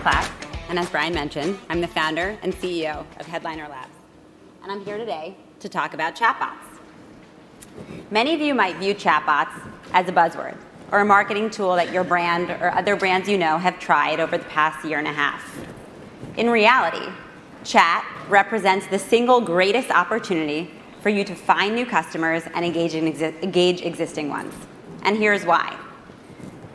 Klatt, and as Brian mentioned, I'm the founder and CEO of Headliner Labs. And I'm here today to talk about chatbots. Many of you might view chatbots as a buzzword or a marketing tool that your brand or other brands you know have tried over the past year and a half. In reality, chat represents the single greatest opportunity for you to find new customers and engage existing ones. And here's why.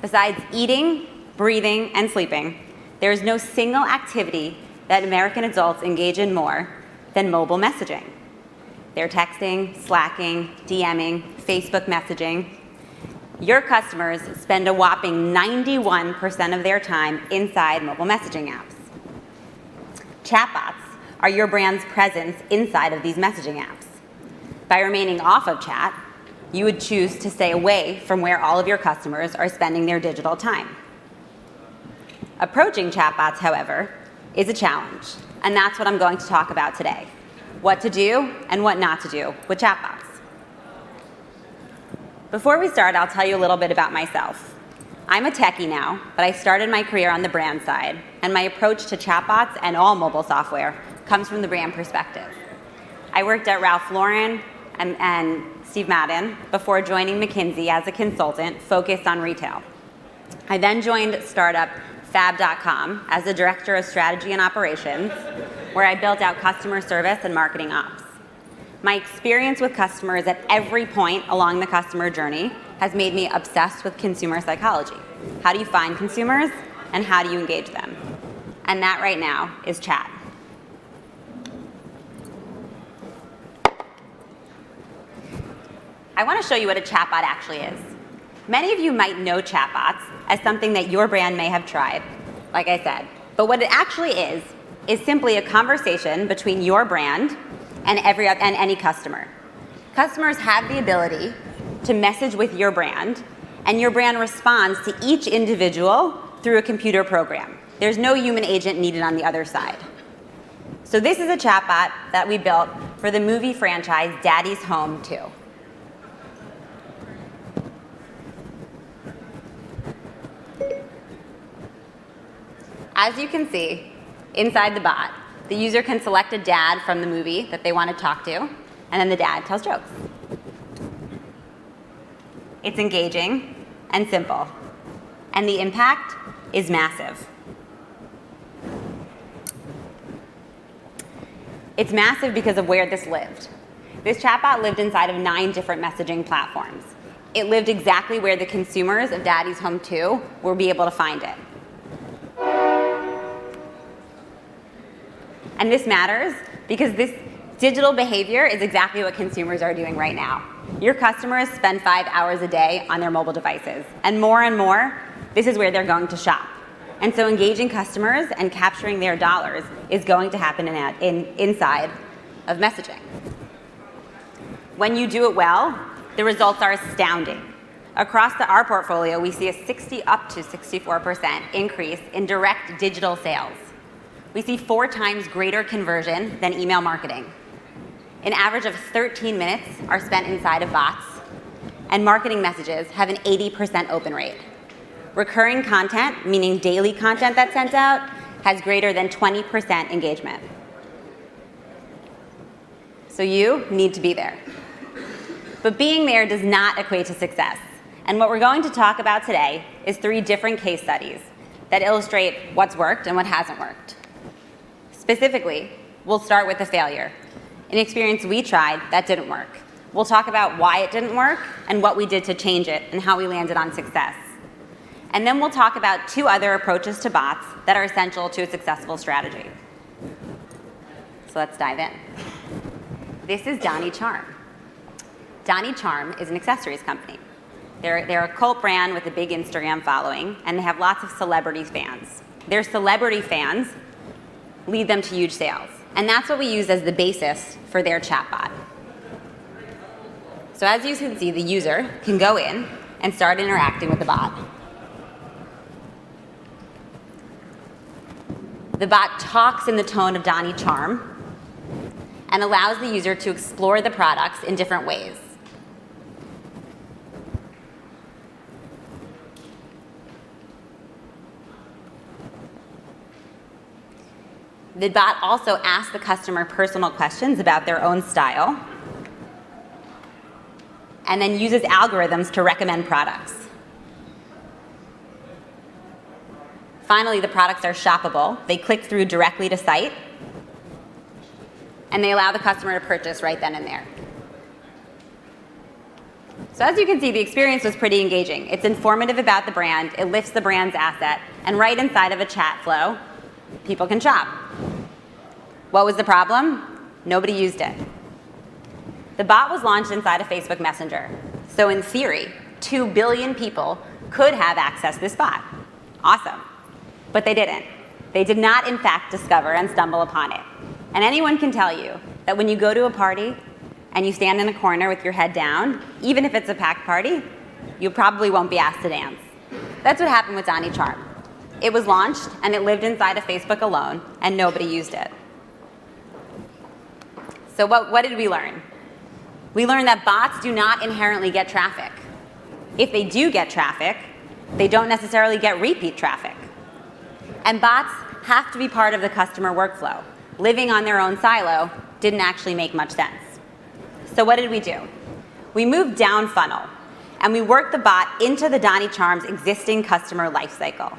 Besides eating, breathing, and sleeping, there is no single activity that American adults engage in more than mobile messaging. They're texting, Slacking, DMing, Facebook messaging. Your customers spend a whopping 91% of their time inside mobile messaging apps. Chatbots are your brand's presence inside of these messaging apps. By remaining off of chat, you would choose to stay away from where all of your customers are spending their digital time. Approaching chatbots, however, is a challenge, and that's what I'm going to talk about today. What to do and what not to do with chatbots. Before we start, I'll tell you a little bit about myself. I'm a techie now, but I started my career on the brand side, and my approach to chatbots and all mobile software comes from the brand perspective. I worked at Ralph Lauren and Steve Madden before joining McKinsey as a consultant focused on retail. I then joined startup Fab.com as the director of strategy and operations, where I built out customer service and marketing ops. My experience with customers at every point along the customer journey has made me obsessed with consumer psychology. How do you find consumers and how do you engage them? And that right now is chat. I want to show you what a chatbot actually is. Many of you might know chatbots as something that your brand may have tried, like I said. But what it actually is simply a conversation between your brand and any customer. Customers have the ability to message with your brand, and your brand responds to each individual through a computer program. There's no human agent needed on the other side. So this is a chatbot that we built for the movie franchise Daddy's Home 2. As you can see, inside the bot, the user can select a dad from the movie that they want to talk to, and then the dad tells jokes. It's engaging and simple, and the impact is massive. It's massive because of where this lived. This chatbot lived inside of 9 different messaging platforms. It lived exactly where the consumers of Daddy's Home 2 will be able to find it. And this matters because this digital behavior is exactly what consumers are doing right now. Your customers spend 5 hours a day on their mobile devices. And more, this is where they're going to shop. And so engaging customers and capturing their dollars is going to happen inside of messaging. When you do it well, the results are astounding. Across our portfolio, we see a up to 64% increase in direct digital sales. We see 4 times greater conversion than email marketing. An average of 13 minutes are spent inside of bots, and marketing messages have an 80% open rate. Recurring content, meaning daily content that's sent out, has greater than 20% engagement. So you need to be there. But being there does not equate to success. And what we're going to talk about today is 3 different case studies that illustrate what's worked and what hasn't worked. Specifically, we'll start with the failure, an experience we tried that didn't work. We'll talk about why it didn't work and what we did to change it and how we landed on success. And then we'll talk about 2 other approaches to bots that are essential to a successful strategy. So let's dive in. This is Donny Charm. Donny Charm is an accessories company. They're a cult brand with a big Instagram following, and they have lots of celebrity fans. Their celebrity fans lead them to huge sales. And that's what we use as the basis for their chatbot. So as you can see, the user can go in and start interacting with the bot. The bot talks in the tone of Donny Charm and allows the user to explore the products in different ways. The bot also asks the customer personal questions about their own style, and then uses algorithms to recommend products. Finally, the products are shoppable. They click through directly to site, and they allow the customer to purchase right then and there. So as you can see, the experience was pretty engaging. It's informative about the brand, it lifts the brand's asset, and right inside of a chat flow, people can shop. What was the problem? Nobody used it. The bot was launched inside of Facebook Messenger. So in theory, 2 billion people could have accessed this bot. Awesome. But they didn't. They did not, in fact, discover and stumble upon it. And anyone can tell you that when you go to a party and you stand in a corner with your head down, even if it's a packed party, you probably won't be asked to dance. That's what happened with Donnie Charm. It was launched, and it lived inside of Facebook alone, and nobody used it. So what did we learn? We learned that bots do not inherently get traffic. If they do get traffic, they don't necessarily get repeat traffic. And bots have to be part of the customer workflow. Living on their own silo didn't actually make much sense. So what did we do? We moved down funnel, and we worked the bot into the Donnie Charm's existing customer lifecycle.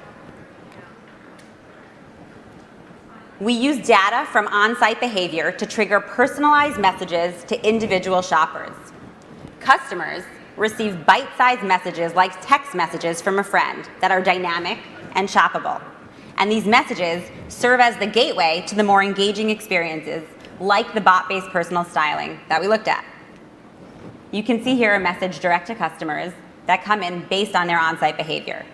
We used data from on-site behavior to trigger personalized messages to individual shoppers. Customers receive bite-sized messages like text messages from a friend that are dynamic and shoppable. And these messages serve as the gateway to the more engaging experiences like the bot-based personal styling that we looked at. You can see here a message direct to customers that come in based on their on-site behavior.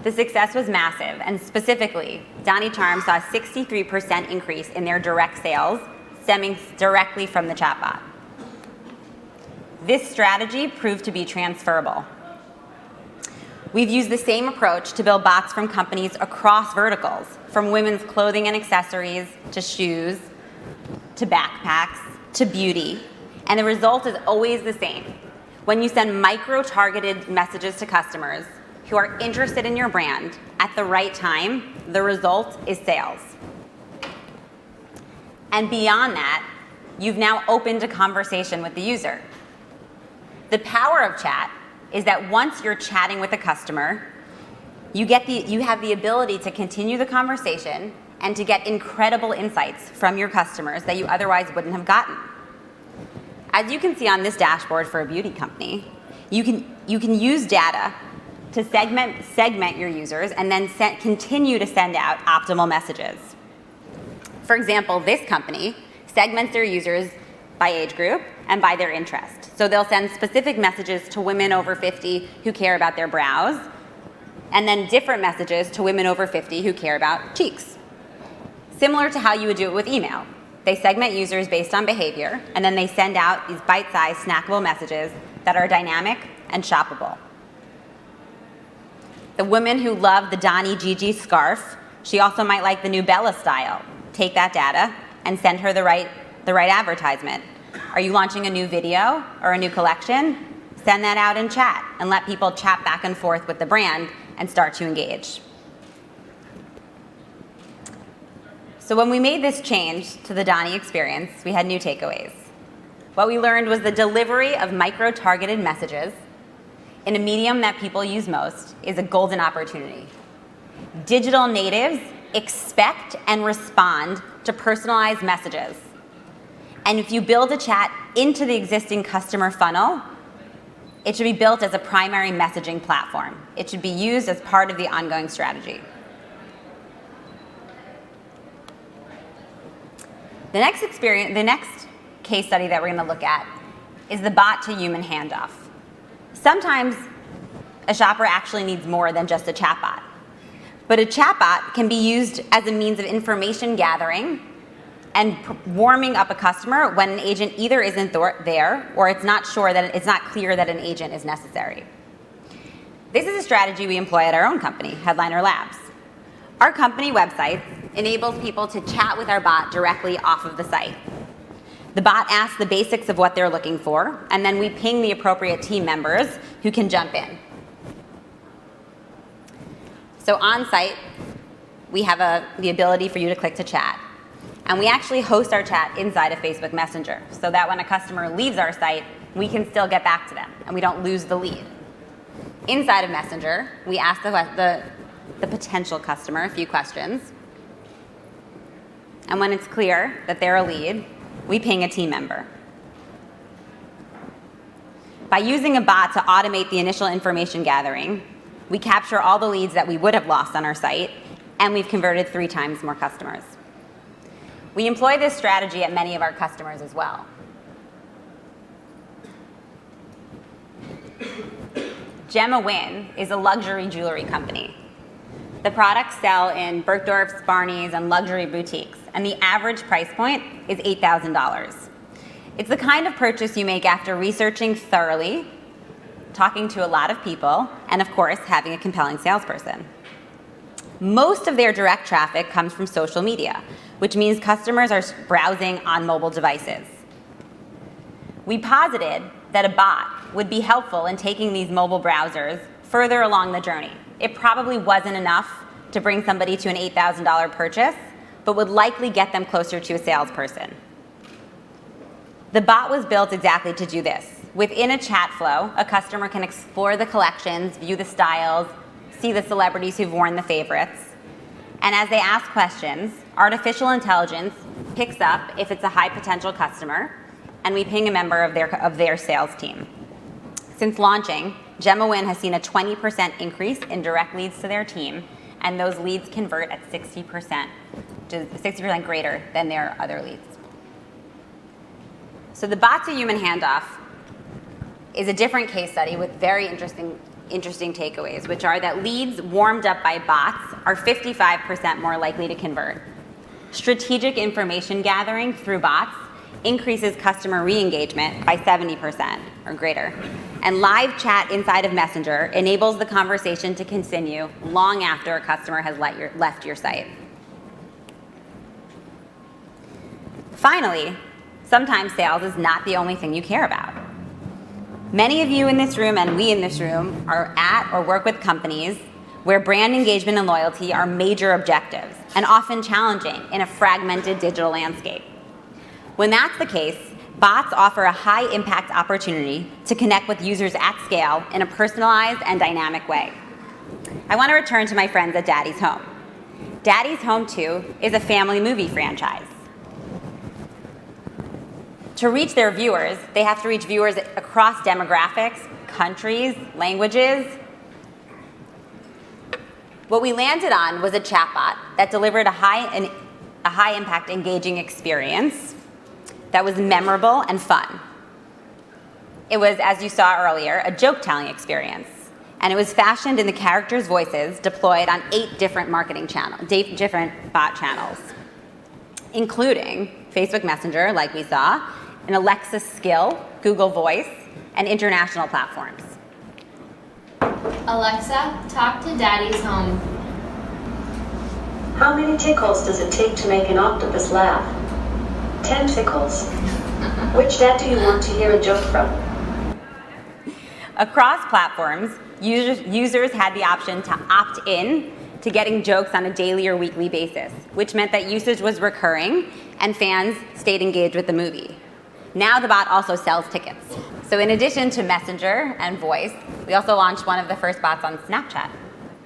The success was massive, and specifically, Donnie Charm saw a 63% increase in their direct sales stemming directly from the chatbot. This strategy proved to be transferable. We've used the same approach to build bots from companies across verticals, from women's clothing and accessories, to shoes, to backpacks, to beauty, and the result is always the same. When you send micro-targeted messages to customers who are interested in your brand at the right time, the result is sales. And beyond that, you've now opened a conversation with the user. The power of chat is that once you're chatting with a customer, you have the ability to continue the conversation and to get incredible insights from your customers that you otherwise wouldn't have gotten. As you can see on this dashboard for a beauty company, you can use data to segment your users and then continue to send out optimal messages. For example, this company segments their users by age group and by their interest. So they'll send specific messages to women over 50 who care about their brows, and then different messages to women over 50 who care about cheeks. Similar to how you would do it with email. They segment users based on behavior, and then they send out these bite-sized, snackable messages that are dynamic and shoppable. The woman who loved the Donnie Gigi scarf, she also might like the new Bella style. Take that data and send her the right advertisement. Are you launching a new video or a new collection? Send that out in chat and let people chat back and forth with the brand and start to engage. So when we made this change to the Donnie experience, we had new takeaways. What we learned was the delivery of micro-targeted messages in a medium that people use most is a golden opportunity. Digital natives expect and respond to personalized messages. And if you build a chat into the existing customer funnel, it should be built as a primary messaging platform. It should be used as part of the ongoing strategy. The next case study that we're going to look at is the bot to human handoff. Sometimes a shopper actually needs more than just a chatbot. But a chatbot can be used as a means of information gathering and warming up a customer when an agent either isn't there or it's not clear that an agent is necessary. This is a strategy we employ at our own company, Headliner Labs. Our company website enables people to chat with our bot directly off of the site. The bot asks the basics of what they're looking for, and then we ping the appropriate team members who can jump in. So on site, we have the ability for you to click to chat. And we actually host our chat inside of Facebook Messenger so that when a customer leaves our site, we can still get back to them and we don't lose the lead. Inside of Messenger, we ask the potential customer a few questions. And when it's clear that they're a lead, we ping a team member. By using a bot to automate the initial information gathering, we capture all the leads that we would have lost on our site, and we've converted 3 times more customers. We employ this strategy at many of our customers as well. Gemma Wynn is a luxury jewelry company. The products sell in Bergdorf's, Barney's, and luxury boutiques, and the average price point is $8,000. It's the kind of purchase you make after researching thoroughly, talking to a lot of people, and of course, having a compelling salesperson. Most of their direct traffic comes from social media, which means customers are browsing on mobile devices. We posited that a bot would be helpful in taking these mobile browsers further along the journey. It probably wasn't enough to bring somebody to an $8,000 purchase, but would likely get them closer to a salesperson. The bot was built exactly to do this. Within a chat flow, a customer can explore the collections, view the styles, see the celebrities who've worn the favorites. And as they ask questions, artificial intelligence picks up if it's a high potential customer, and we ping a member of their sales team. Since launching, Gemma Wynn has seen a 20% increase in direct leads to their team, and those leads convert at 60%, which is 60% greater than their other leads. So the bot to human handoff is a different case study with very interesting takeaways, which are that leads warmed up by bots are 55% more likely to convert. Strategic information gathering through bots increases customer re-engagement by 70% or greater. And live chat inside of Messenger enables the conversation to continue long after a customer has left your site. Finally, sometimes sales is not the only thing you care about. Many of you in this room and we in this room are at or work with companies where brand engagement and loyalty are major objectives and often challenging in a fragmented digital landscape. When that's the case, bots offer a high-impact opportunity to connect with users at scale in a personalized and dynamic way. I want to return to my friends at Daddy's Home. Daddy's Home 2 is a family movie franchise. To reach their viewers, they have to reach viewers across demographics, countries, languages. What we landed on was a chatbot that delivered a high-impact, engaging experience that was memorable and fun. It was, as you saw earlier, a joke-telling experience, and it was fashioned in the characters' voices deployed on 8 different different bot channels, including Facebook Messenger, like we saw, an Alexa skill, Google Voice, and international platforms. Alexa, talk to Daddy's Home. How many tickles does it take to make an octopus laugh? 10 tickles. Which dad do you want to hear a joke from? Across platforms, users had the option to opt in to getting jokes on a daily or weekly basis, which meant that usage was recurring and fans stayed engaged with the movie. Now the bot also sells tickets. So in addition to Messenger and Voice, we also launched one of the first bots on Snapchat.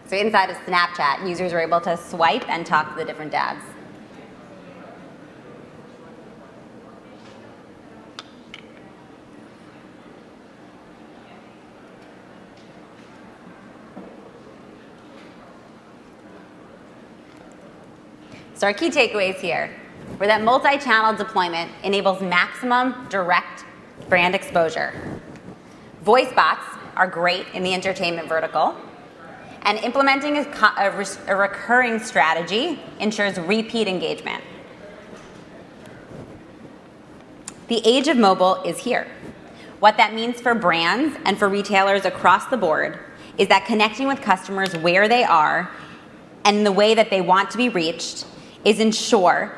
So inside of Snapchat, users were able to swipe and talk to the different dads. So our key takeaways here were that multi-channel deployment enables maximum direct brand exposure. Voice bots are great in the entertainment vertical, and implementing a recurring strategy ensures repeat engagement. The age of mobile is here. What that means for brands and for retailers across the board is that connecting with customers where they are and the way that they want to be reached is ensure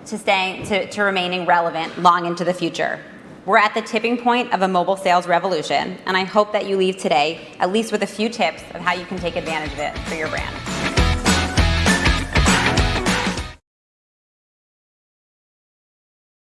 to remaining relevant long into the future. We're at the tipping point of a mobile sales revolution, and I hope that you leave today at least with a few tips of how you can take advantage of it for your brand.